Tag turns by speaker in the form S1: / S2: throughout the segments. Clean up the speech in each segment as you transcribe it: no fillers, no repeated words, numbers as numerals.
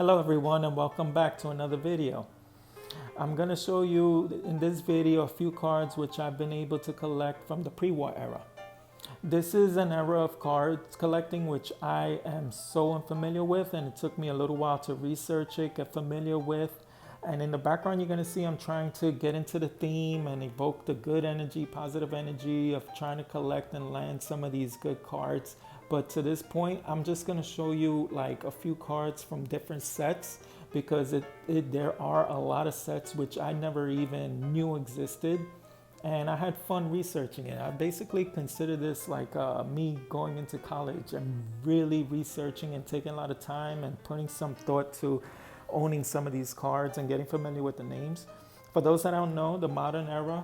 S1: Hello everyone and welcome back to another video. I'm going to show you in this video a few cards which I've been able to collect from the pre-war era. This is an era of cards collecting which I am so unfamiliar with, and it took me a little while to research it, get familiar with. And in the background you're going to see I'm trying to get into the theme and evoke the good energy, positive energy of trying to collect and land some of these good cards. But to this point, I'm just going to show you like a few cards from different sets, because there are a lot of sets which I never even knew existed. And I had fun researching it. I basically consider this like me going into college and really researching and taking a lot of time and putting some thought to owning some of these cards and getting familiar with the names. For those that don't know, the modern era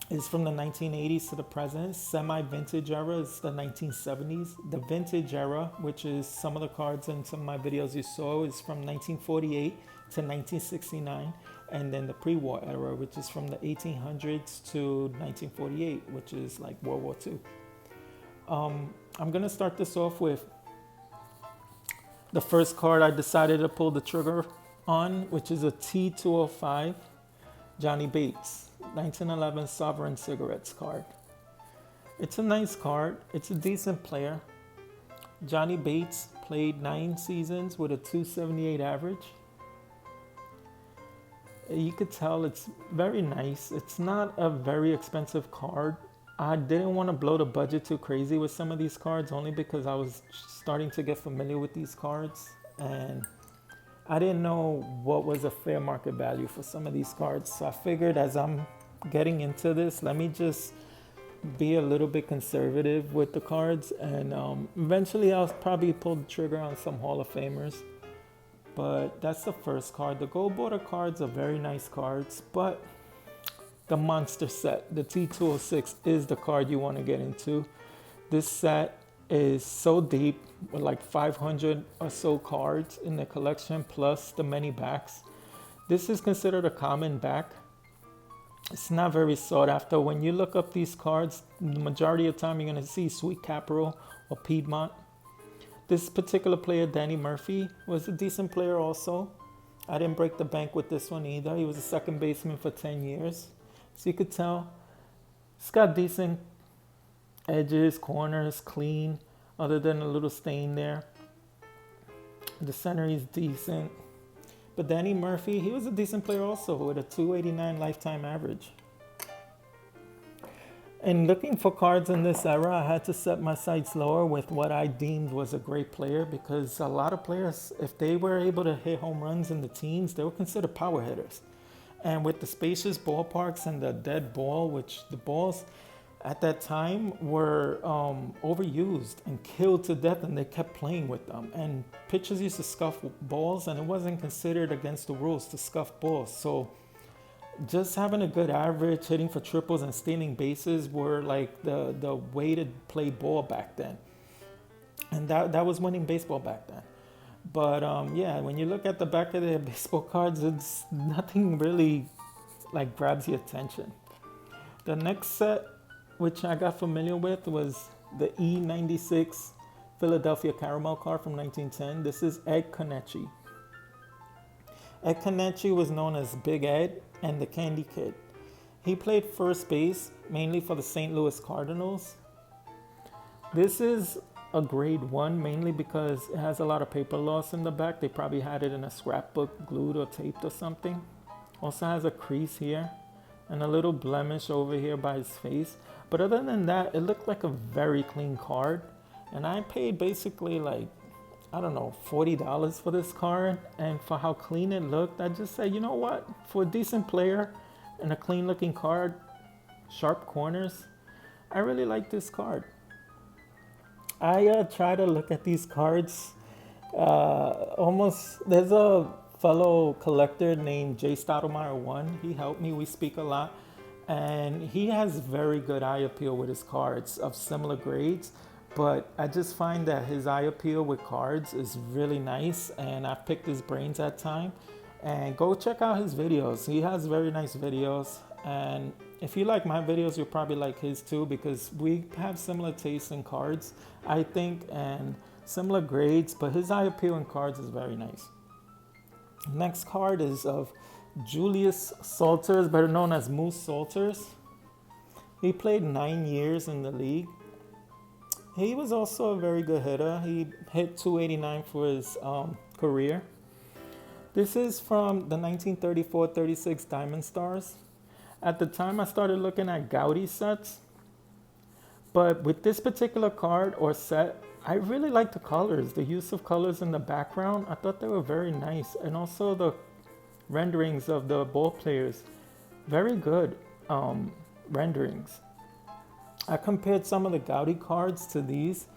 S1: is from the 1980s to the present. Semi-vintage era is the 1970s. The vintage era, which is some of the cards in some of my videos you saw, is from 1948 to 1969. And then the pre-war era, which is from the 1800s to 1948, which is like World War II. I'm going to start this off with the first card I decided to pull the trigger on, which is a T205 Johnny Bates 1911 Sovereign Cigarettes card. It's a nice card. It's a decent player. Johnny Bates played 9 seasons with a 278 average. You could tell it's very nice. It's not a very expensive card. I didn't want to blow the budget too crazy with some of these cards, only because I was starting to get familiar with these cards and I didn't know what was a fair market value for some of these cards. So I figured, as I'm getting into this, let me just be a little bit conservative with the cards, and eventually I'll probably pull the trigger on some Hall of Famers. But that's the first card. The gold border cards are very nice cards, but the monster set, the T206, is the card you want to get into. This set is so deep, with like 500 or so cards in the collection, plus the many backs. This is considered a common back. It's not very sought after. When you look up these cards, the majority of the time you're going to see Sweet Capital or Piedmont. This particular player, Danny Murphy, was a decent player also. I didn't break the bank with this one either. He was a second baseman for 10 years. So you could tell it's got decent edges, corners, clean, other than a little stain there. The center is decent. But Danny Murphy, he was a decent player also, with a 289 lifetime average. And looking for cards in this era, I had to set my sights lower with what I deemed was a great player, because a lot of players, if they were able to hit home runs in the teens, they were considered power hitters. And with the spacious ballparks and the dead ball, which the balls at that time were overused and killed to death, and they kept playing with them. And pitchers used to scuff balls, and it wasn't considered against the rules to scuff balls. So just having a good average, hitting for triples, and stealing bases were like the way to play ball back then. And that was winning baseball back then. But yeah, when you look at the back of the baseball cards, it's nothing really like grabs your attention. The next set, which I got familiar with, was the E96 Philadelphia Caramel card from 1910. This is Ed Konieczny. Ed Konieczny was known as Big Ed and the Candy Kid. He played first base mainly for the St. Louis Cardinals. This is a grade 1 mainly because it has a lot of paper loss in the back. They probably had it in a scrapbook, glued or taped or something. Also has a crease here and a little blemish over here by his face. But other than that, it looked like a very clean card. And I paid basically like, I don't know, $40 for this card. And for how clean it looked, I just said, you know what? For a decent player and a clean looking card, sharp corners, I really like this card. I try to look at these cards almost, there's a fellow collector named Jay Stottlemyre 1. He helped me, we speak a lot. And he has very good eye appeal with his cards of similar grades. But I just find that his eye appeal with cards is really nice, and I've picked his brains at time. And go check out his videos. He has very nice videos. And if you like my videos, you'll probably like his too, because we have similar tastes in cards, I think, and similar grades. But his eye appeal in cards is very nice. Next card is of Julius Salters, better known as Moose Salters. He played 9 years in the league. He was also a very good hitter. He hit 289 for his career. This is from the 1934-36 Diamond Stars. At the time, I started looking at Gaudi sets. But with this particular card or set, I really like the colors, the use of colors in the background. I thought they were very nice. And also the renderings of the ball players, very good renderings. I compared some of the Gaudi cards to these,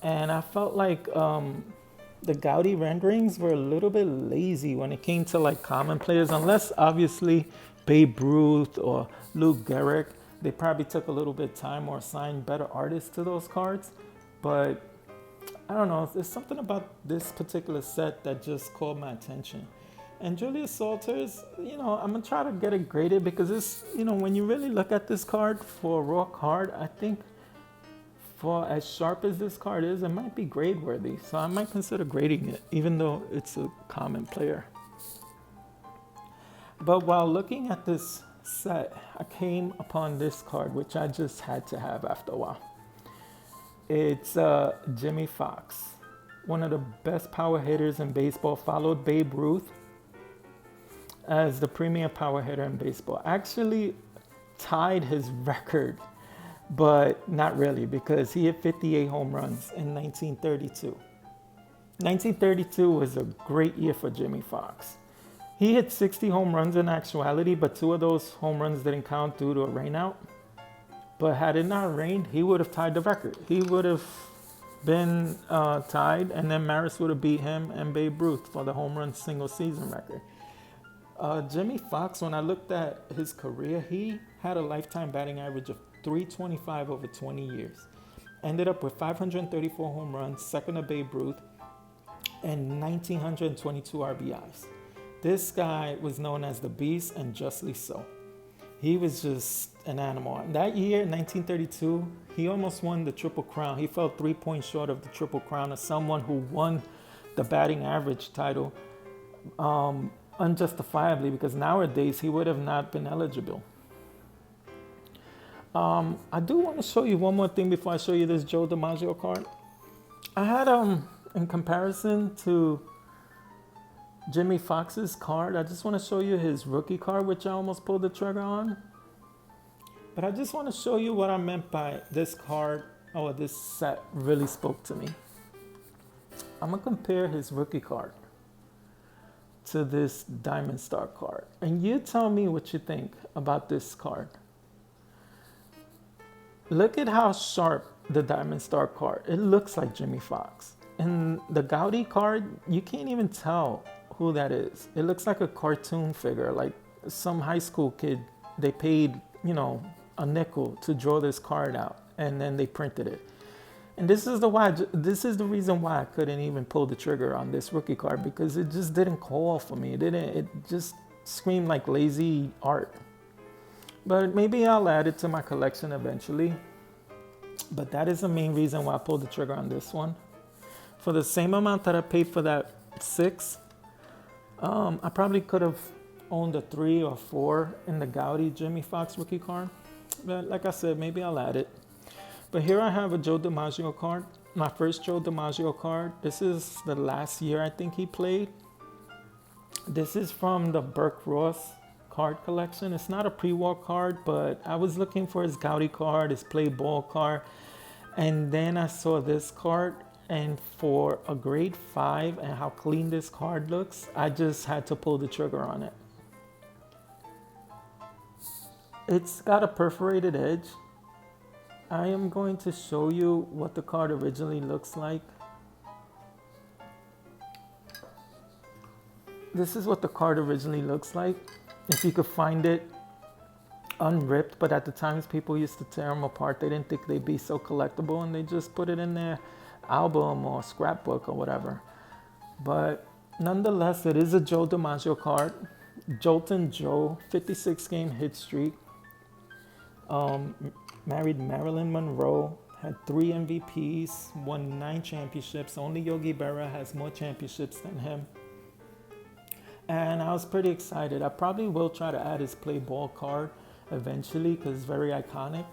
S1: and I felt like the Gaudi renderings were a little bit lazy when it came to like common players, unless obviously Babe Ruth or Lou Gehrig. They probably took a little bit of time or assigned better artists to those cards. But I don't know, there's something about this particular set that just caught my attention. And Julius Salters, I'm going to try to get it graded because this, when you really look at this card for a raw card, I think for as sharp as this card is, it might be grade worthy. So I might consider grading it, even though it's a common player. But while looking at this set, I came upon this card, which I just had to have after a while. It's Jimmy Foxx, one of the best power hitters in baseball, followed Babe Ruth as the premier power hitter in baseball. Actually tied his record, but not really, because he hit 58 home runs in 1932. 1932 was a great year for Jimmy Foxx. He hit 60 home runs in actuality, but 2 of those home runs didn't count due to a rainout. But had it not rained, he would have tied the record. He would have been tied, and then Maris would have beat him and Babe Ruth for the home run single season record. Jimmy Foxx, when I looked at his career, he had a lifetime batting average of .325 over 20 years. Ended up with 534 home runs, second to Babe Ruth, and 1,922 RBIs. This guy was known as the Beast, and justly so. He was just an animal. That year, 1932, he almost won the Triple Crown. He fell 3 points short of the Triple Crown as someone who won the batting average title unjustifiably, because nowadays he would have not been eligible. I do want to show you one more thing before I show you this Joe DiMaggio card. I had, in comparison to Jimmy Foxx's card, I just want to show you his rookie card, which I almost pulled the trigger on. But I just want to show you what I meant by this card, or this set really spoke to me. I'm going to compare his rookie card to this Diamond Star card. And you tell me what you think about this card. Look at how sharp the Diamond Star card. It looks like Jimmy Foxx. And the Gaudi card, you can't even tell who that is. It looks like a cartoon figure, like some high school kid. They paid, a nickel to draw this card out, and then they printed it. And this is the reason why I couldn't even pull the trigger on this rookie card, because it just didn't call for me. It just screamed like lazy art. But maybe I'll add it to my collection eventually. But that is the main reason why I pulled the trigger on this one. For the same amount that I paid for that 6, I probably could have owned a 3 or 4 in the Gaudi Jimmy Foxx rookie card. But like I said, maybe I'll add it. But here I have a Joe DiMaggio card. My first Joe DiMaggio card. This is the last year I think he played. This is from the Burke Ross card collection. It's not a pre-war card, but I was looking for his Gaudi card, his play ball card. And then I saw this card. And for a grade 5 and how clean this card looks, I just had to pull the trigger on it. It's got a perforated edge. I am going to show you what the card originally looks like. This is what the card originally looks like. If you could find it unripped, but at the times people used to tear them apart. They didn't think they'd be so collectible, and they just put it in their album or scrapbook or whatever. But nonetheless, it is a Joe DiMaggio card. Joltin' Joe, 56 game hit streak. Married Marilyn Monroe, had 3 MVPs, won 9 championships. Only Yogi Berra has more championships than him. and I was pretty excited. I probably will try to add his play ball card eventually because it's very iconic.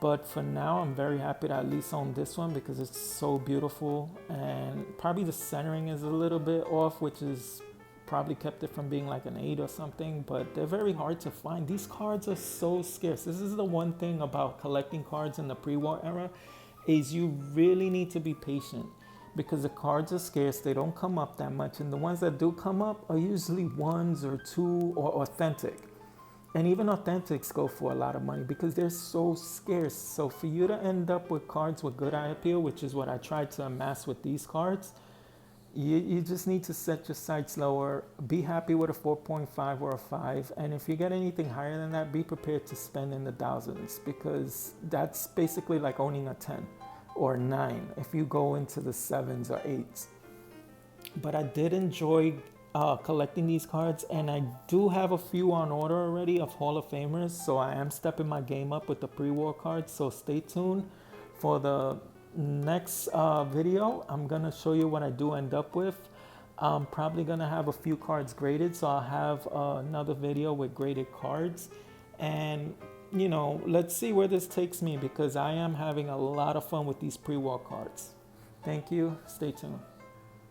S1: But for now, I'm very happy to at least own this one because it's so beautiful, and probably the centering is a little bit off, which is probably kept it from being like an 8 or something, but they're very hard to find. These cards are so scarce. This is the one thing about collecting cards in the pre-war era, is you really need to be patient because the cards are scarce. They don't come up that much, and the ones that do come up are usually ones or two or authentic. And even authentics go for a lot of money because they're so scarce. So for you to end up with cards with good eye appeal, which is what I tried to amass with these cards, you just need to set your sights lower. Be happy with a 4.5 or a 5. And if you get anything higher than that, be prepared to spend in the thousands because that's basically like owning a 10 or 9 if you go into the 7s or 8s. But I did enjoy collecting these cards, and I do have a few on order already of Hall of Famers, so I am stepping my game up with the pre-war cards. So stay tuned for the next video. I'm gonna show you what I do end up with. I'm probably gonna have a few cards graded, so I'll have another video with graded cards, and let's see where this takes me because I am having a lot of fun with these pre-war cards. Thank you. Stay tuned.